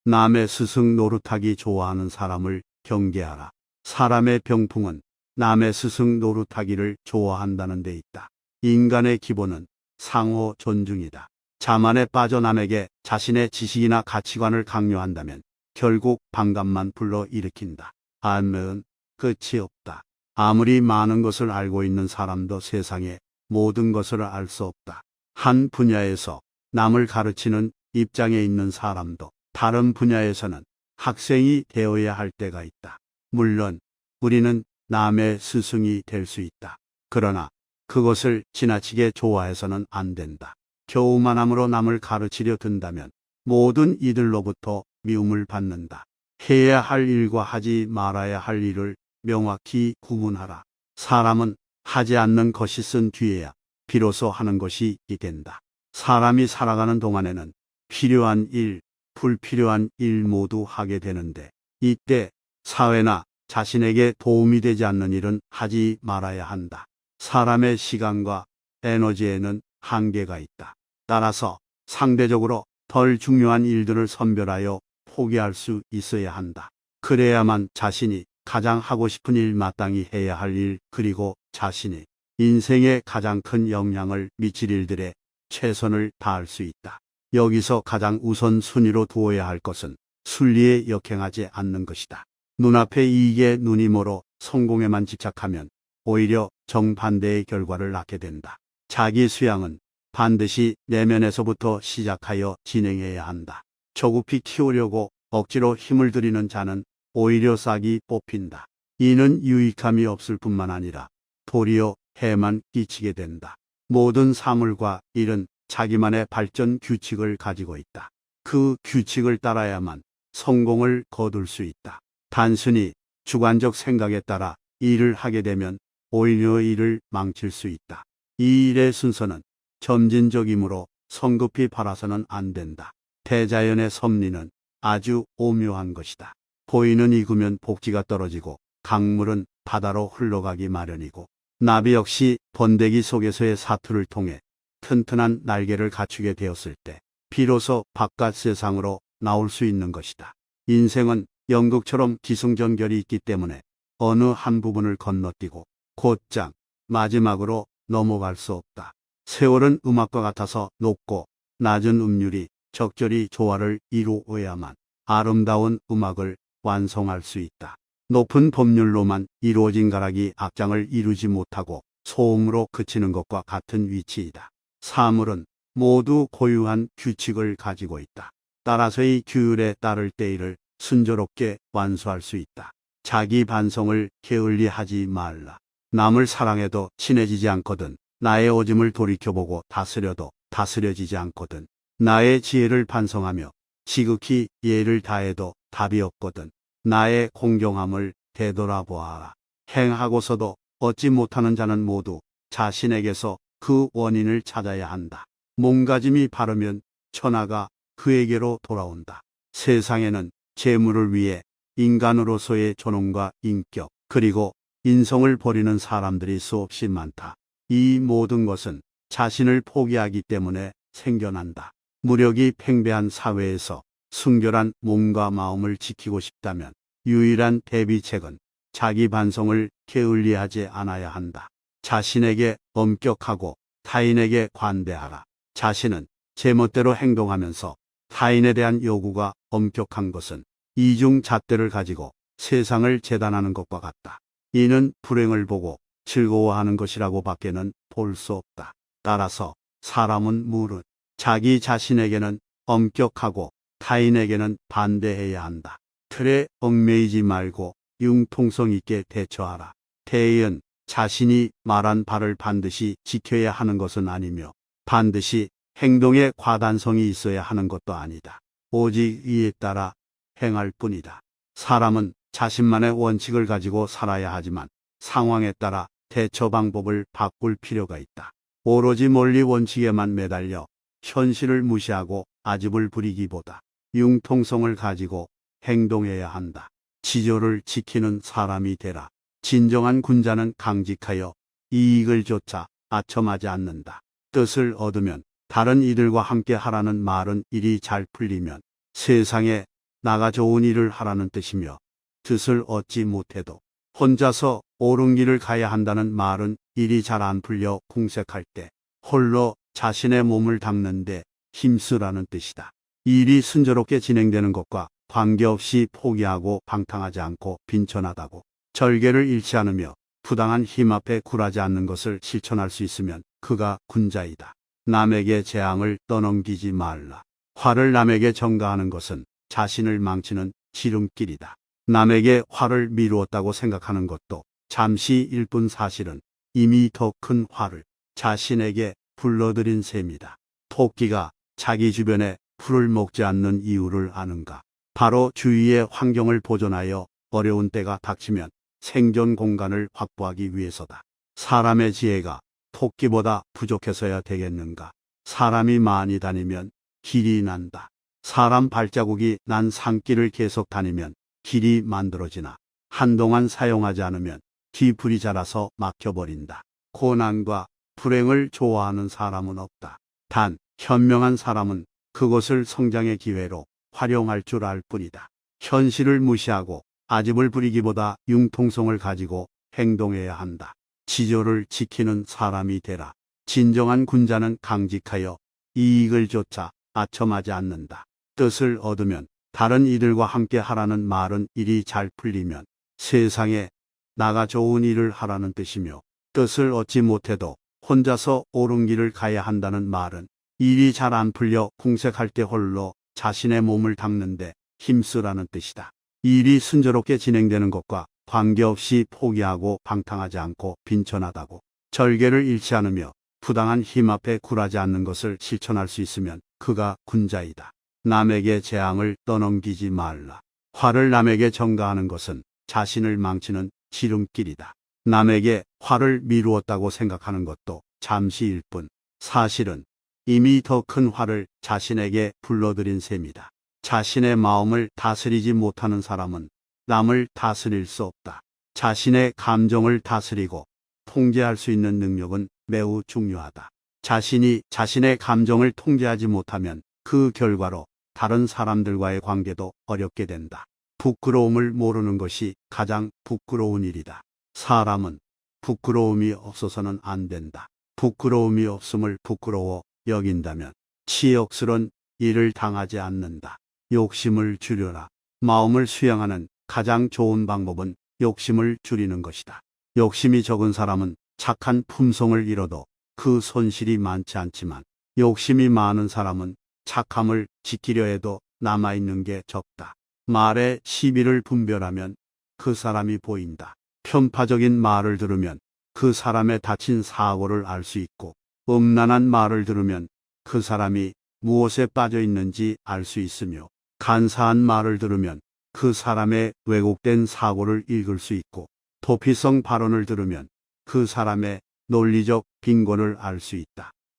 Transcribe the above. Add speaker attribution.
Speaker 1: 남의 스승 노릇하기 좋아하는 사람을 경계하라. 사람의 병풍은 남의 스승 노릇하기를 좋아한다는 데 있다. 인간의 기본은 상호 존중이다. 자만에 빠져 남에게 자신의 지식이나 가치관을 강요한다면 결국 반감만 불러일으킨다. 안매은 끝이 없다. 아무리 많은 것을 알고 있는 사람도 세상의 모든 것을 알 수 없다. 한 분야에서 남을 가르치는 입장에 있는 사람도 다른 분야에서는 학생이 되어야 할 때가 있다. 물론 우리는 남의 스승이 될 수 있다. 그러나 그것을 지나치게 좋아해서는 안 된다. 교우만함으로 남을 가르치려 든다면 모든 이들로부터 미움을 받는다. 해야 할 일과 하지 말아야 할 일을 명확히 구분하라. 사람은 하지 않는 것이 쓴 뒤에야 비로소 하는 것이 된다. 사람이 살아가는 동안에는 필요한 일, 불필요한 일 모두 하게 되는데 이때 사회나 자신에게 도움이 되지 않는 일은 하지 말아야 한다. 사람의 시간과 에너지에는 한계가 있다. 따라서 상대적으로 덜 중요한 일들을 선별하여 포기할 수 있어야 한다. 그래야만 자신이 가장 하고 싶은 일, 마땅히 해야 할 일, 그리고 자신이 인생에 가장 큰 영향을 미칠 일들에 최선을 다할 수 있다. 여기서 가장 우선순위로 두어야 할 것은 순리에 역행하지 않는 것이다. 눈앞의 이익에 눈이 멀어 성공에만 집착하면 오히려 정반대의 결과를 낳게 된다. 자기 수양은 반드시 내면에서부터 시작하여 진행해야 한다. 조급히 키우려고 억지로 힘을 들이는 자는 오히려 싹이 뽑힌다. 이는 유익함이 없을 뿐만 아니라 도리어 해만 끼치게 된다. 모든 사물과 일은 자기만의 발전 규칙을 가지고 있다. 그 규칙을 따라야만 성공을 거둘 수 있다. 단순히 주관적 생각에 따라 일을 하게 되면 오히려 일을 망칠 수 있다. 이 일의 순서는 점진적이므로 성급히 바라서는 안 된다. 대자연의 섭리는 아주 오묘한 것이다. 보이는 익으면 복지가 떨어지고 강물은 바다로 흘러가기 마련이고 나비 역시 번데기 속에서의 사투를 통해 튼튼한 날개를 갖추게 되었을 때 비로소 바깥 세상으로 나올 수 있는 것이다. 인생은 연극처럼 기승전결이 있기 때문에 어느 한 부분을 건너뛰고 곧장 마지막으로 넘어갈 수 없다. 세월은 음악과 같아서 높고 낮은 음률이 적절히 조화를 이루어야만 아름다운 음악을 완성할 수 있다. 높은 법률로만 이루어진 가락이 악장을 이루지 못하고 소음으로 그치는 것과 같은 위치이다. 사물은 모두 고유한 규칙을 가지고 있다. 따라서 이 규율에 따를 때 일을 순조롭게 완수할 수 있다. 자기 반성을 게을리하지 말라. 남을 사랑해도 친해지지 않거든 나의 오짐을 돌이켜보고 다스려도 다스려지지 않거든 나의 지혜를 반성하며 지극히 예를 다해도 답이 없거든 나의 공경함을 되돌아보아라. 행하고서도 얻지 못하는 자는 모두 자신에게서 그 원인을 찾아야 한다. 몸가짐이 바르면 천하가 그에게로 돌아온다. 세상에는 재물을 위해 인간으로서의 존엄과 인격 그리고 인성을 버리는 사람들이 수없이 많다. 이 모든 것은 자신을 포기하기 때문에 생겨난다. 무력이 팽배한 사회에서 순결한 몸과 마음을 지키고 싶다면 유일한 대비책은 자기 반성을 게을리하지 않아야 한다. 자신에게 엄격하고 타인에게 관대하라. 자신은 제멋대로 행동하면서 타인에 대한 요구가 엄격한 것은 이중잣대를 가지고 세상을 재단하는 것과 같다. 이는 불행을 보고 즐거워하는 것이라고 밖에는 볼 수 없다. 따라서 사람은 무릇 자기 자신에게는 엄격하고 타인에게는 반대해야 한다. 틀에 얽매이지 말고 융통성 있게 대처하라. 대의은 자신이 말한 바를 반드시 지켜야 하는 것은 아니며 반드시 행동에 과단성이 있어야 하는 것도 아니다. 오직 이에 따라 행할 뿐이다. 사람은 자신만의 원칙을 가지고 살아야 하지만 상황에 따라 대처 방법을 바꿀 필요가 있다. 오로지 원리 원칙에만 매달려 현실을 무시하고 아집을 부리기보다 융통성을 가지고 행동해야 한다. 지조를 지키는 사람이 되라. 진정한 군자는 강직하여 이익을 쫓아 아첨하지 않는다. 뜻을 얻으면 다른 이들과 함께 하라는 말은 일이 잘 풀리면 세상에 나가 좋은 일을 하라는 뜻이며 뜻을 얻지 못해도 혼자서 옳은 길을 가야 한다는 말은 일이 잘 안 풀려 궁색할 때 홀로 자신의 몸을 닦는데 힘쓰라는 뜻이다. 일이 순조롭게 진행되는 것과 관계없이 포기하고 방탕하지 않고 빈천하다고 절개를 잃지 않으며 부당한 힘 앞에 굴하지 않는 것을 실천할 수 있으면 그가 군자이다. 남에게 재앙을 떠넘기지 말라. 화를 남에게 전가하는 것은 자신을 망치는 지름길이다. 남에게 화를 미루었다고 생각하는 것도 잠시일 뿐 사실은 이미 더 큰 화를 자신에게 불러들인 셈이다. 토끼가 자기 주변에 풀을 먹지 않는 이유를 아는가? 바로 주위의 환경을 보존하여 어려운 때가 닥치면 생존 공간을 확보하기 위해서다. 사람의 지혜가 토끼보다 부족해서야 되겠는가? 사람이 많이 다니면 길이 난다. 사람 발자국이 난 산길을 계속 다니면 길이 만들어지나 한동안 사용하지 않으면 뒤풀이 자라서 막혀버린다. 고난과 불행을 좋아하는 사람은 없다. 단 현명한 사람은 그것을 성장의 기회로 활용할 줄 알 뿐이다. 현실을 무시하고 아집을 부리기보다 융통성을 가지고 행동해야 한다. 지조를 지키는 사람이 되라. 진정한 군자는 강직하여 이익을 쫓아 아첨하지 않는다. 뜻을 얻으면 다른 이들과 함께 하라는 말은 일이 잘 풀리면 세상에 나가 좋은 일을 하라는 뜻이며 뜻을 얻지 못해도 혼자서 옳은 길을 가야 한다는 말은 일이 잘 안 풀려 궁색할 때 홀로 자신의 몸을 닦는데 힘쓰라는 뜻이다. 일이 순조롭게 진행되는 것과 관계없이 포기하고 방탕하지 않고 빈천하다고 절개를 잃지 않으며 부당한 힘 앞에 굴하지 않는 것을 실천할 수 있으면 그가 군자이다. 남에게 재앙을 떠넘기지 말라. 화를 남에게 전가하는 것은 자신을 망치는 지름길이다. 남에게 화를 미루었다고 생각하는 것도 잠시일 뿐 사실은 이미 더 큰 화를 자신에게 불러들인 셈이다. 자신의 마음을 다스리지 못하는 사람은 남을 다스릴 수 없다. 자신의 감정을 다스리고 통제할 수 있는 능력은 매우 중요하다. 자신이 자신의 감정을 통제하지 못하면 그 결과로 다른 사람들과의 관계도 어렵게 된다. 부끄러움을 모르는 것이 가장 부끄러운 일이다. 사람은 부끄러움이 없어서는 안 된다. 부끄러움이 없음을 부끄러워 여긴다면 치욕스런 일을 당하지 않는다. 욕심을 줄여라. 마음을 수양하는 가장 좋은 방법은 욕심을 줄이는 것이다. 욕심이 적은 사람은 착한 품성을 잃어도 그 손실이 많지 않지만 욕심이 많은 사람은 착함을 지키려 해도 남아있는 게 적다. 말에 시비를 분별하면 그 사람이 보인다. 편파적인 말을 들으면 그 사람의 다친 사고를 알 수 있고 음란한 말을 들으면 그 사람이 무엇에 빠져 있는지 알 수 있으며 간사한 말을 들으면 그 사람의 왜곡된 사고를 읽을 수 있고 도피성 발언을 들으면 그 사람의 논리적 빈곤을 알 수 있다.